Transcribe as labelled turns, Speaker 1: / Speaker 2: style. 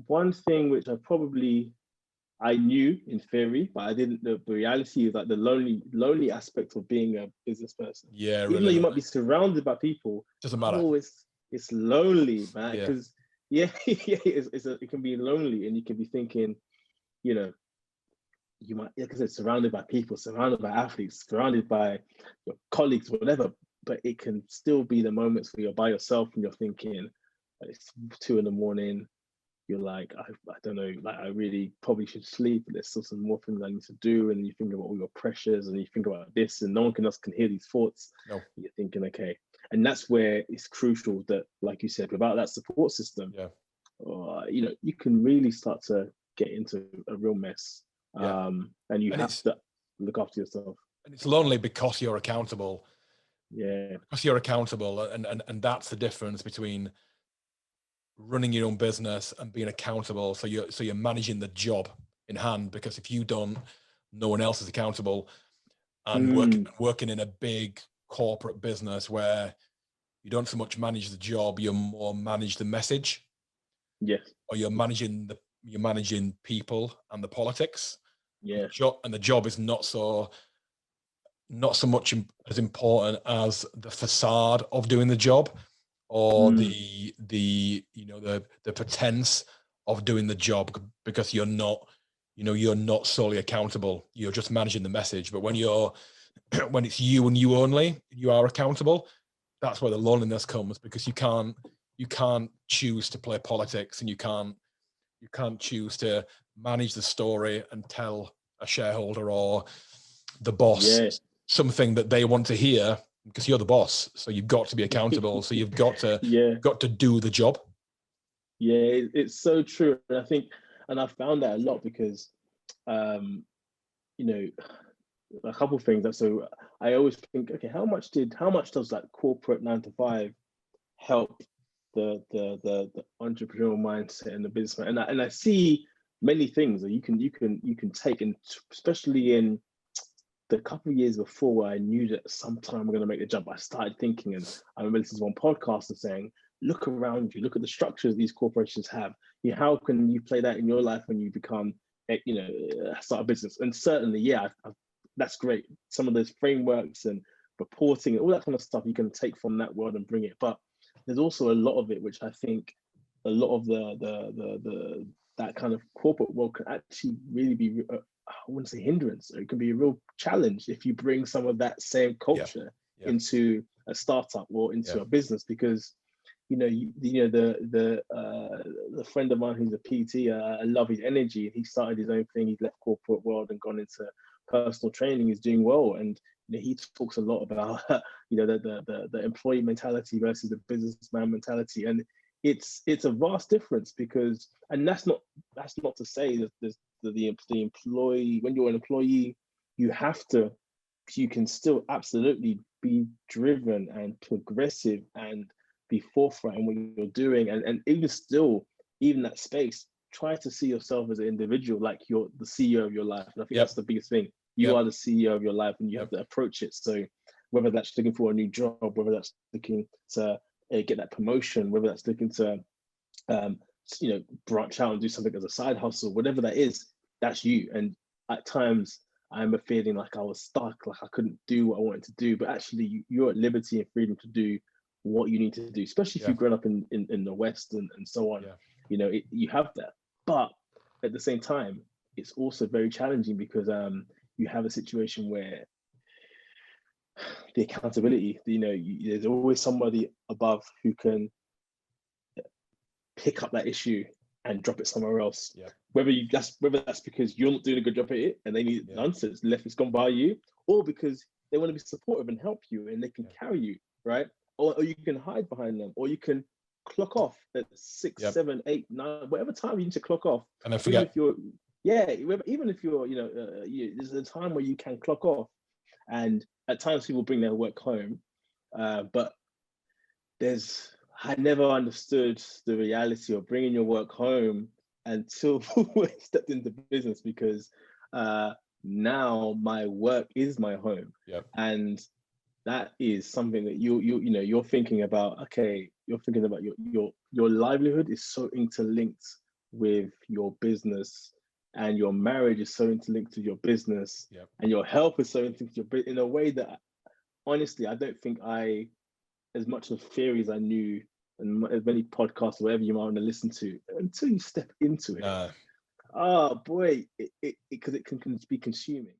Speaker 1: one thing which I knew in theory, but I didn't. The reality is like the lonely aspect of being a business person.
Speaker 2: Yeah,
Speaker 1: Even though you might
Speaker 2: relentless.
Speaker 1: be surrounded by people,
Speaker 2: Doesn't matter.
Speaker 1: it's lonely, man.
Speaker 2: Yeah.
Speaker 1: Because yeah, it can be lonely, and you can be thinking, you know, you might, like I said, surrounded by people, surrounded by athletes, surrounded by your colleagues, whatever. But it can still be the moments where you're by yourself and you're thinking, it's 2 a.m. You're like, I don't know, like I really probably should sleep. There's still some more things I need to do. And you think about all your pressures and you think about this, and no one else can hear these thoughts.
Speaker 2: No.
Speaker 1: You're thinking, okay. And that's where it's crucial that, like you said, without that support system,
Speaker 2: Yeah.
Speaker 1: you can really start to get into a real mess.
Speaker 2: Yeah.
Speaker 1: And you have to look after yourself.
Speaker 2: And it's lonely because you're accountable.
Speaker 1: Yeah.
Speaker 2: Because you're accountable. And that's the difference between running your own business and being accountable. So you're managing the job in hand, because if you don't, no one else is accountable. And working in a big corporate business where you don't so much manage the job, you more manage the message.
Speaker 1: Yes.
Speaker 2: Or you're managing people and the politics.
Speaker 1: Yeah.
Speaker 2: And the job is not so much as important as the facade of doing the job, or the pretense of doing the job, because you're not solely accountable. You're just managing the message. But when it's you and you only, you are accountable. That's where the loneliness comes, because you can't choose to play politics, and you can't choose to manage the story and tell a shareholder or the boss something that they want to hear, because you're the boss. So you've got to be accountable. So you've got to do the job.
Speaker 1: Yeah, it's so true. And I think, and I found that a lot because, a couple of things. So I always think, okay, how much does that corporate 9 to 5 help the entrepreneurial mindset and the businessman? And I see many things that you can take, and especially in the couple of years before, where I knew that sometime I'm going to make the jump, I started thinking, and I remember listening to one podcaster saying, look around you, look at the structures these corporations have. How can you play that in your life when you become, start a business? And certainly, that's great. Some of those frameworks and reporting and all that kind of stuff you can take from that world and bring it. But there's also a lot of it which I think a lot of the that kind of corporate world can actually really be, I wouldn't say hindrance, it can be a real challenge if you bring some of that same culture into a startup or into a business. Because the friend of mine who's a PT, I love his energy. He started his own thing. He's left corporate world and gone into personal training. He's doing well, and he talks a lot about the employee mentality versus the businessman mentality, and it's a vast difference. Because, and that's not to say that the employee, when you're an employee, you can still absolutely be driven and progressive and be forthright in what you're doing, and even that space, try to see yourself as an individual, like you're the CEO of your life. And I think that's the biggest thing. You are the CEO of your life, and you have to approach it. So whether that's looking for a new job, whether that's looking to get that promotion, whether that's looking to branch out and do something as a side hustle, whatever that is, that's you. And at times I remember feeling like I was stuck, like I couldn't do what I wanted to do. But actually, you're at liberty and freedom to do what you need to do, especially if you've grown up in the West and so on. You have that. But at the same time, it's also very challenging, because you have a situation where the accountability, there's always somebody above who can pick up that issue and drop it somewhere else. Whether that's because you're not doing a good job at it and they need an answer, it's gone by you, or because they want to be supportive and help you and they can carry you, right? Or you can hide behind them, or you can clock off at 6, 7, 8, 9, whatever time you need to clock off.
Speaker 2: And I forget.
Speaker 1: Even if you're, there's a time where you can clock off, and at times people bring their work home, but I never understood the reality of bringing your work home until I stepped into business, because now my work is my home, and that is something that you're thinking about. Okay, you're thinking about your livelihood is so interlinked with your business, and your marriage is so interlinked with your business,
Speaker 2: Yep.
Speaker 1: and your health is so interlinked with your business, in a way that honestly I don't think as much of theory as I knew, and as many podcasts or whatever you might want to listen to, until you step into it. Oh boy, because it can be consuming.